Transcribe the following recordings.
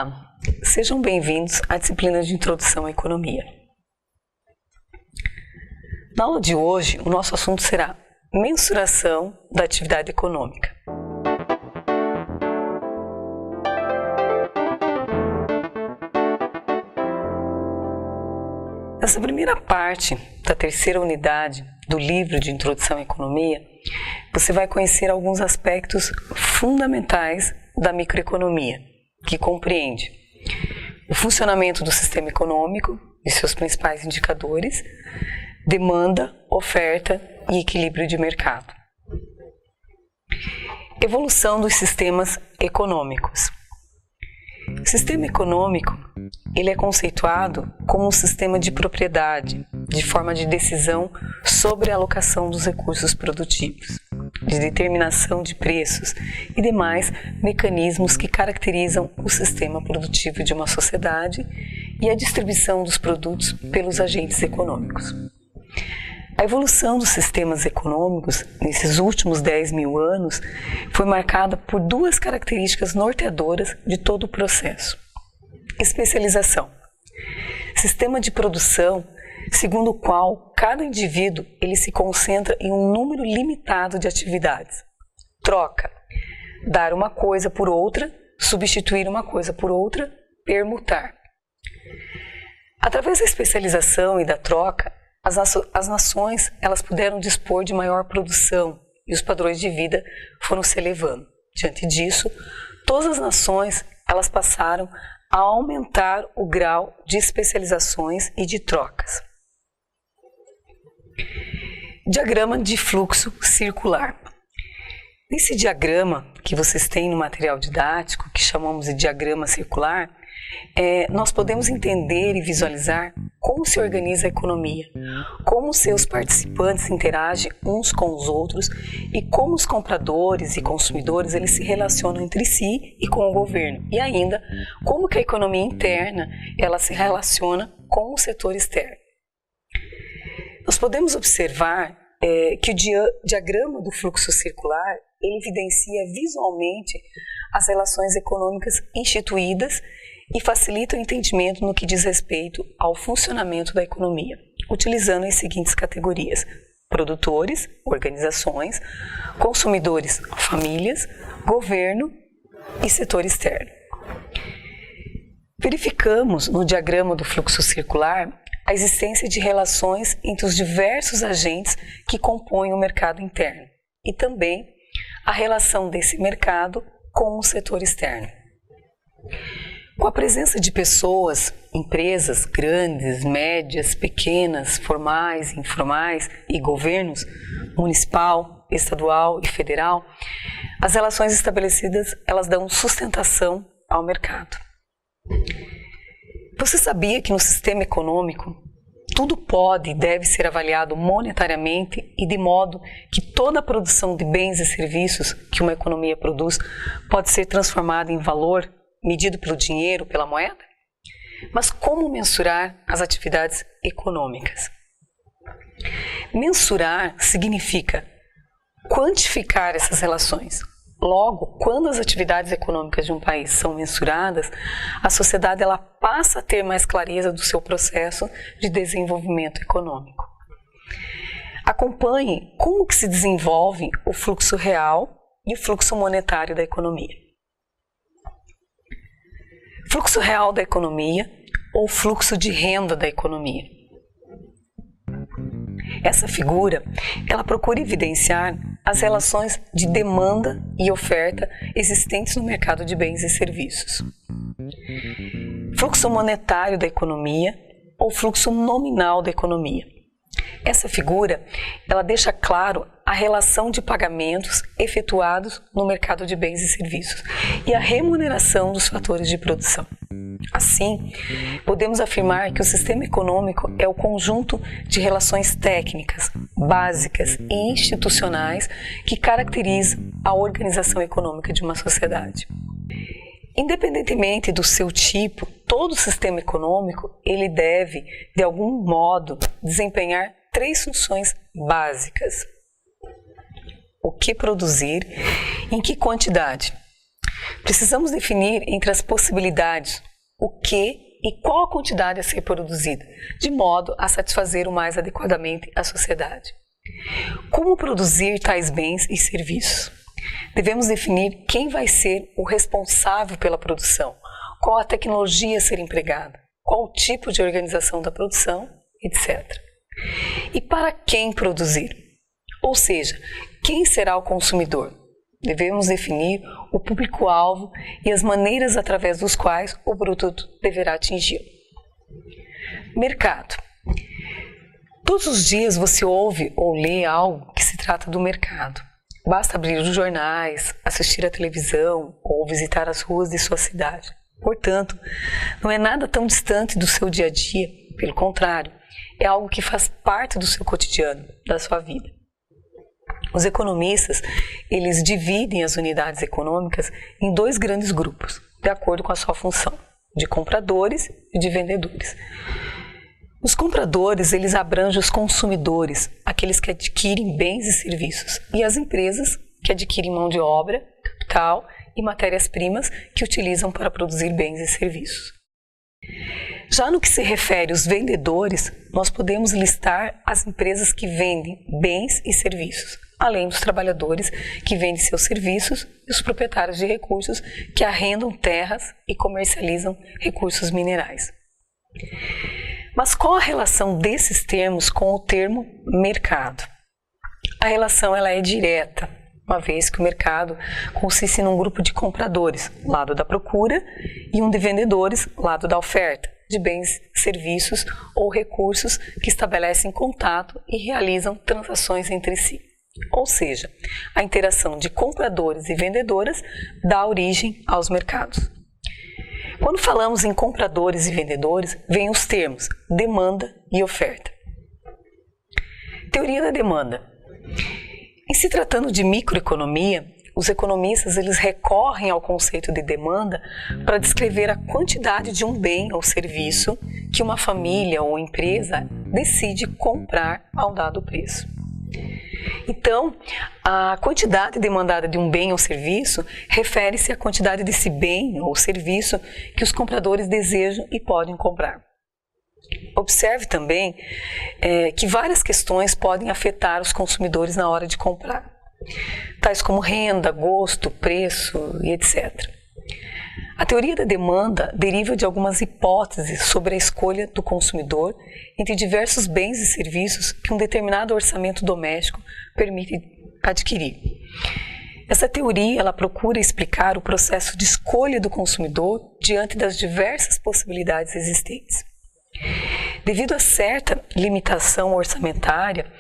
Olá, sejam bem-vindos à disciplina de Introdução à Economia. Na aula de hoje, o nosso assunto será mensuração da atividade econômica. Nessa primeira parte da terceira unidade do livro de Introdução à Economia, você vai conhecer alguns aspectos fundamentais da microeconomia, que compreende o funcionamento do sistema econômico e seus principais indicadores, demanda, oferta e equilíbrio de mercado. Evolução dos sistemas econômicos. O sistema econômico, ele é conceituado como um sistema de propriedade, de forma de decisão sobre a alocação dos recursos produtivos, de determinação de preços e demais mecanismos que caracterizam o sistema produtivo de uma sociedade e a distribuição dos produtos pelos agentes econômicos. A evolução dos sistemas econômicos nesses últimos 10.000 anos foi marcada por duas características norteadoras de todo o processo. Especialização. Sistema de produção segundo o qual cada indivíduo ele se concentra em um número limitado de atividades. Troca. Dar uma coisa por outra, substituir uma coisa por outra, permutar. Através da especialização e da troca, as nações elas puderam dispor de maior produção e os padrões de vida foram se elevando. Diante disso, todas as nações elas passaram a aumentar o grau de especializações e de trocas. Diagrama de fluxo circular. Nesse diagrama que vocês têm no material didático, que chamamos de diagrama circular, nós podemos entender e visualizar como se organiza a economia, como seus participantes interagem uns com os outros e como os compradores e consumidores eles se relacionam entre si e com o governo, e ainda como que a economia interna ela se relaciona com o setor externo. Nós podemos observar que o diagrama do fluxo circular ele evidencia visualmente as relações econômicas instituídas e facilita o entendimento no que diz respeito ao funcionamento da economia, utilizando as seguintes categorias: produtores, organizações, consumidores, famílias, governo e setor externo. Verificamos no diagrama do fluxo circular a existência de relações entre os diversos agentes que compõem o mercado interno e também a relação desse mercado com o setor externo. Com a presença de pessoas, empresas grandes, médias, pequenas, formais, informais e governos municipal, estadual e federal, as relações estabelecidas elas dão sustentação ao mercado. Você sabia que no sistema econômico tudo pode e deve ser avaliado monetariamente e de modo que toda a produção de bens e serviços que uma economia produz pode ser transformada em valor medido pelo dinheiro, pela moeda? Mas como mensurar as atividades econômicas? Mensurar significa quantificar essas relações. Logo, quando as atividades econômicas de um país são mensuradas, a sociedade ela passa a ter mais clareza do seu processo de desenvolvimento econômico. Acompanhe como que se desenvolve o fluxo real e o fluxo monetário da economia. Fluxo real da economia ou fluxo de renda da economia. Essa figura, ela procura evidenciar as relações de demanda e oferta existentes no mercado de bens e serviços. Fluxo monetário da economia ou fluxo nominal da economia. Essa figura, ela deixa claro a relação de pagamentos efetuados no mercado de bens e serviços e a remuneração dos fatores de produção. Assim, podemos afirmar que o sistema econômico é o conjunto de relações técnicas, básicas e institucionais que caracterizam a organização econômica de uma sociedade. Independentemente do seu tipo, todo sistema econômico ele deve, de algum modo, desempenhar três funções básicas. O que produzir, em que quantidade. Precisamos definir entre as possibilidades o que e qual a quantidade a ser produzida, de modo a satisfazer o mais adequadamente a sociedade. Como produzir tais bens e serviços? Devemos definir quem vai ser o responsável pela produção, qual a tecnologia a ser empregada, qual o tipo de organização da produção, etc. E para quem produzir? Ou seja, quem será o consumidor? Devemos definir o público-alvo e as maneiras através dos quais o produto deverá atingi-lo. Mercado. Todos os dias você ouve ou lê algo que se trata do mercado. Basta abrir os jornais, assistir à televisão ou visitar as ruas de sua cidade. Portanto, não é nada tão distante do seu dia a dia, pelo contrário, é algo que faz parte do seu cotidiano, da sua vida. Os economistas, eles dividem as unidades econômicas em dois grandes grupos, de acordo com a sua função, de compradores e de vendedores. Os compradores, eles abrangem os consumidores, aqueles que adquirem bens e serviços, e as empresas que adquirem mão de obra, capital e matérias-primas que utilizam para produzir bens e serviços. Já no que se refere aos vendedores, nós podemos listar as empresas que vendem bens e serviços, além dos trabalhadores que vendem seus serviços e os proprietários de recursos que arrendam terras e comercializam recursos minerais. Mas qual a relação desses termos com o termo mercado? A relação ela é direta, uma vez que o mercado consiste num grupo de compradores, lado da procura, e um de vendedores, lado da oferta, de bens, serviços ou recursos que estabelecem contato e realizam transações entre si. Ou seja, a interação de compradores e vendedoras dá origem aos mercados. Quando falamos em compradores e vendedores, vêm os termos demanda e oferta. Teoria da demanda. Em se tratando de microeconomia, os economistas eles recorrem ao conceito de demanda para descrever a quantidade de um bem ou serviço que uma família ou empresa decide comprar a um dado preço. Então, a quantidade demandada de um bem ou serviço refere-se à quantidade desse bem ou serviço que os compradores desejam e podem comprar. Observe também que várias questões podem afetar os consumidores na hora de comprar, tais como renda, gosto, preço e etc. A teoria da demanda deriva de algumas hipóteses sobre a escolha do consumidor entre diversos bens e serviços que um determinado orçamento doméstico permite adquirir. Essa teoria ela procura explicar o processo de escolha do consumidor diante das diversas possibilidades existentes. Devido a certa limitação orçamentária,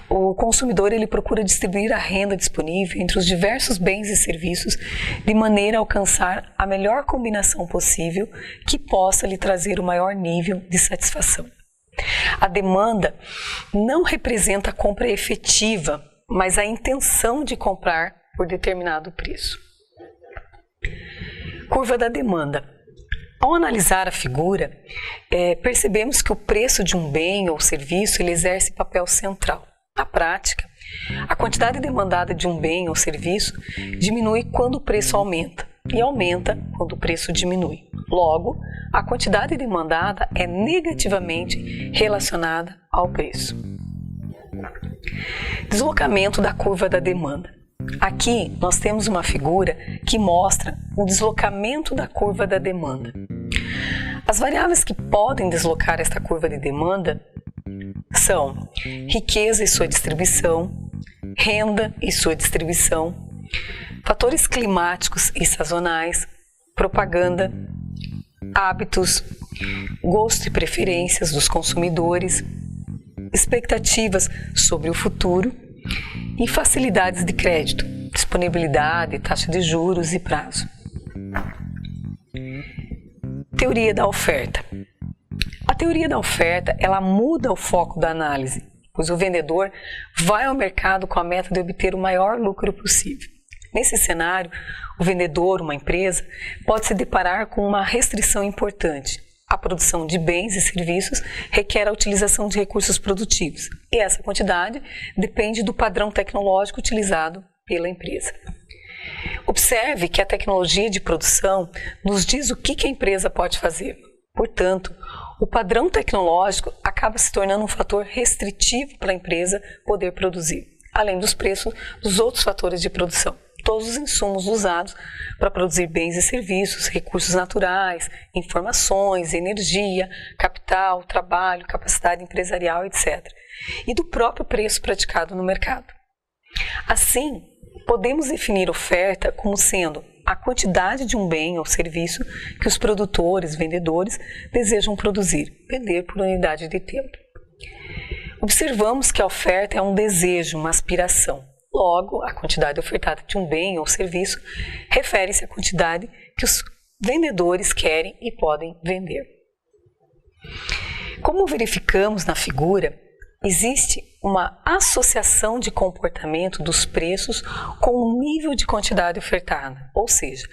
o consumidor ele procura distribuir a renda disponível entre os diversos bens e serviços de maneira a alcançar a melhor combinação possível que possa lhe trazer o maior nível de satisfação. A demanda não representa a compra efetiva, mas a intenção de comprar por determinado preço. Curva da demanda. Ao analisar a figura, percebemos que o preço de um bem ou serviço ele exerce papel central. Na prática, a quantidade demandada de um bem ou serviço diminui quando o preço aumenta e aumenta quando o preço diminui. Logo, a quantidade demandada é negativamente relacionada ao preço. Deslocamento da curva da demanda. Aqui nós temos uma figura que mostra o deslocamento da curva da demanda. As variáveis que podem deslocar esta curva de demanda são riqueza e sua distribuição, renda e sua distribuição, fatores climáticos e sazonais, propaganda, hábitos, gosto e preferências dos consumidores, expectativas sobre o futuro e facilidades de crédito, disponibilidade, taxa de juros e prazo. Teoria da oferta. A teoria da oferta, ela muda o foco da análise, pois o vendedor vai ao mercado com a meta de obter o maior lucro possível. Nesse cenário, o vendedor, uma empresa, pode se deparar com uma restrição importante. A produção de bens e serviços requer a utilização de recursos produtivos, e essa quantidade depende do padrão tecnológico utilizado pela empresa. Observe que a tecnologia de produção nos diz o que a empresa pode fazer. Portanto, o padrão tecnológico acaba se tornando um fator restritivo para a empresa poder produzir, além dos preços dos outros fatores de produção. Todos os insumos usados para produzir bens e serviços, recursos naturais, informações, energia, capital, trabalho, capacidade empresarial, etc. E do próprio preço praticado no mercado. Assim, podemos definir oferta como sendo a quantidade de um bem ou serviço que os produtores, vendedores, desejam produzir, vender por unidade de tempo. Observamos que a oferta é um desejo, uma aspiração. Logo, a quantidade ofertada de um bem ou serviço refere-se à quantidade que os vendedores querem e podem vender. Como verificamos na figura, existe uma associação de comportamento dos preços com o nível de quantidade ofertada, ou seja,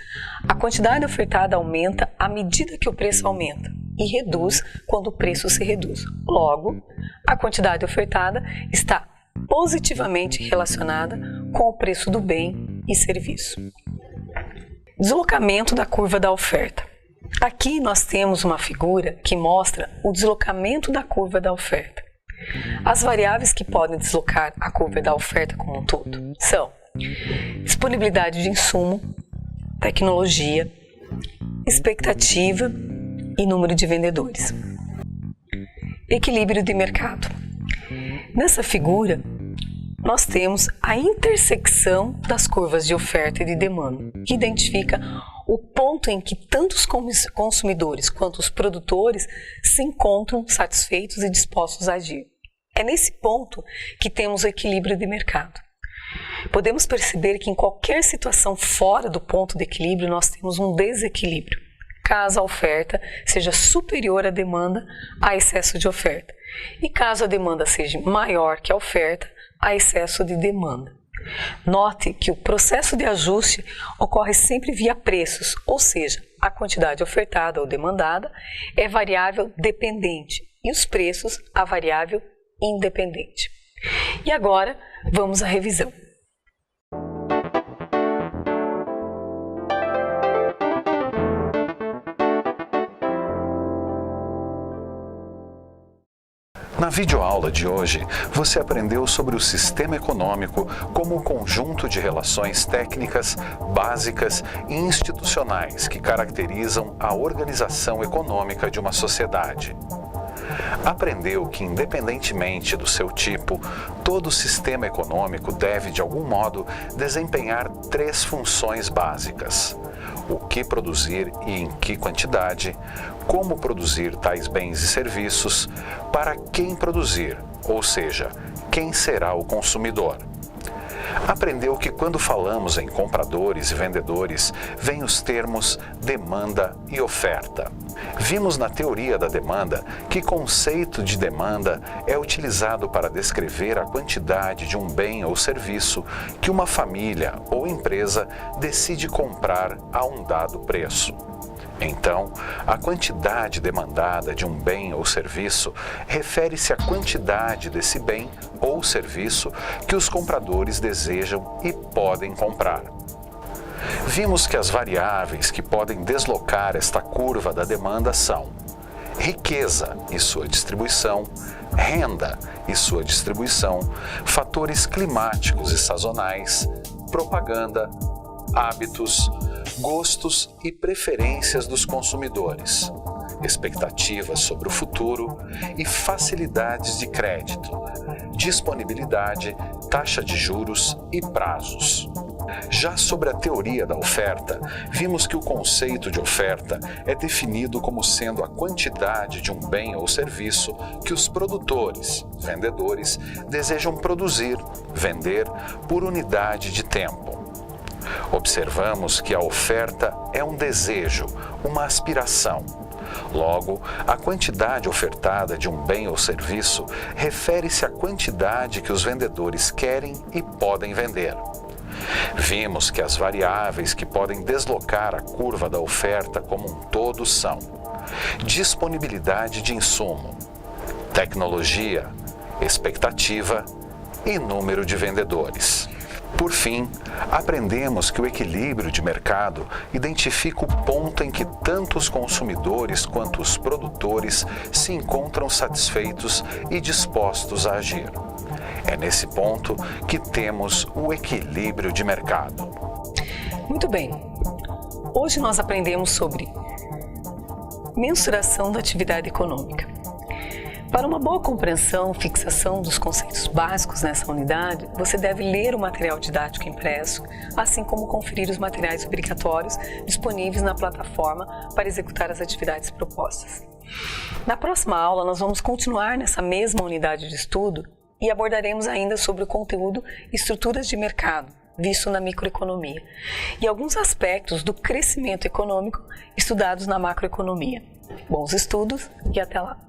a quantidade ofertada aumenta à medida que o preço aumenta e reduz quando o preço se reduz. Logo, a quantidade ofertada está positivamente relacionada com o preço do bem e serviço. Deslocamento da curva da oferta. Aqui nós temos uma figura que mostra o deslocamento da curva da oferta. As variáveis que podem deslocar a curva da oferta como um todo são disponibilidade de insumo, tecnologia, expectativa e número de vendedores. Equilíbrio de mercado. Nessa figura, nós temos a intersecção das curvas de oferta e de demanda, que identifica o ponto em que tanto os consumidores quanto os produtores se encontram satisfeitos e dispostos a agir. É nesse ponto que temos o equilíbrio de mercado. Podemos perceber que em qualquer situação fora do ponto de equilíbrio, nós temos um desequilíbrio, caso a oferta seja superior à demanda, há excesso de oferta. E caso a demanda seja maior que a oferta, há excesso de demanda. Note que o processo de ajuste ocorre sempre via preços, ou seja, a quantidade ofertada ou demandada é variável dependente e os preços a variável independente. E agora, vamos à revisão. Na videoaula de hoje, você aprendeu sobre o sistema econômico como um conjunto de relações técnicas, básicas e institucionais que caracterizam a organização econômica de uma sociedade. Aprendeu que, independentemente do seu tipo, todo sistema econômico deve, de algum modo, desempenhar 3 funções básicas: o que produzir e em que quantidade, como produzir tais bens e serviços, para quem produzir, ou seja, quem será o consumidor. Aprendeu que quando falamos em compradores e vendedores, vêm os termos demanda e oferta. Vimos na teoria da demanda que conceito de demanda é utilizado para descrever a quantidade de um bem ou serviço que uma família ou empresa decide comprar a um dado preço. Então, a quantidade demandada de um bem ou serviço refere-se à quantidade desse bem ou serviço que os compradores desejam e podem comprar. Vimos que as variáveis que podem deslocar esta curva da demanda são riqueza e sua distribuição, renda e sua distribuição, fatores climáticos e sazonais, propaganda, hábitos, gostos e preferências dos consumidores, expectativas sobre o futuro e facilidades de crédito, disponibilidade, taxa de juros e prazos. Já sobre a teoria da oferta, vimos que o conceito de oferta é definido como sendo a quantidade de um bem ou serviço que os produtores, vendedores, desejam produzir, vender por unidade de tempo. Observamos que a oferta é um desejo, uma aspiração. Logo, a quantidade ofertada de um bem ou serviço refere-se à quantidade que os vendedores querem e podem vender. Vimos que as variáveis que podem deslocar a curva da oferta como um todo são disponibilidade de insumo, tecnologia, expectativa e número de vendedores. Por fim, aprendemos que o equilíbrio de mercado identifica o ponto em que tanto os consumidores quanto os produtores se encontram satisfeitos e dispostos a agir. É nesse ponto que temos o equilíbrio de mercado. Muito bem. Hoje nós aprendemos sobre mensuração da atividade econômica. Para uma boa compreensão e fixação dos conceitos básicos nessa unidade, você deve ler o material didático impresso, assim como conferir os materiais obrigatórios disponíveis na plataforma para executar as atividades propostas. Na próxima aula, nós vamos continuar nessa mesma unidade de estudo e abordaremos ainda sobre o conteúdo e estruturas de mercado, visto na microeconomia, e alguns aspectos do crescimento econômico estudados na macroeconomia. Bons estudos e até lá!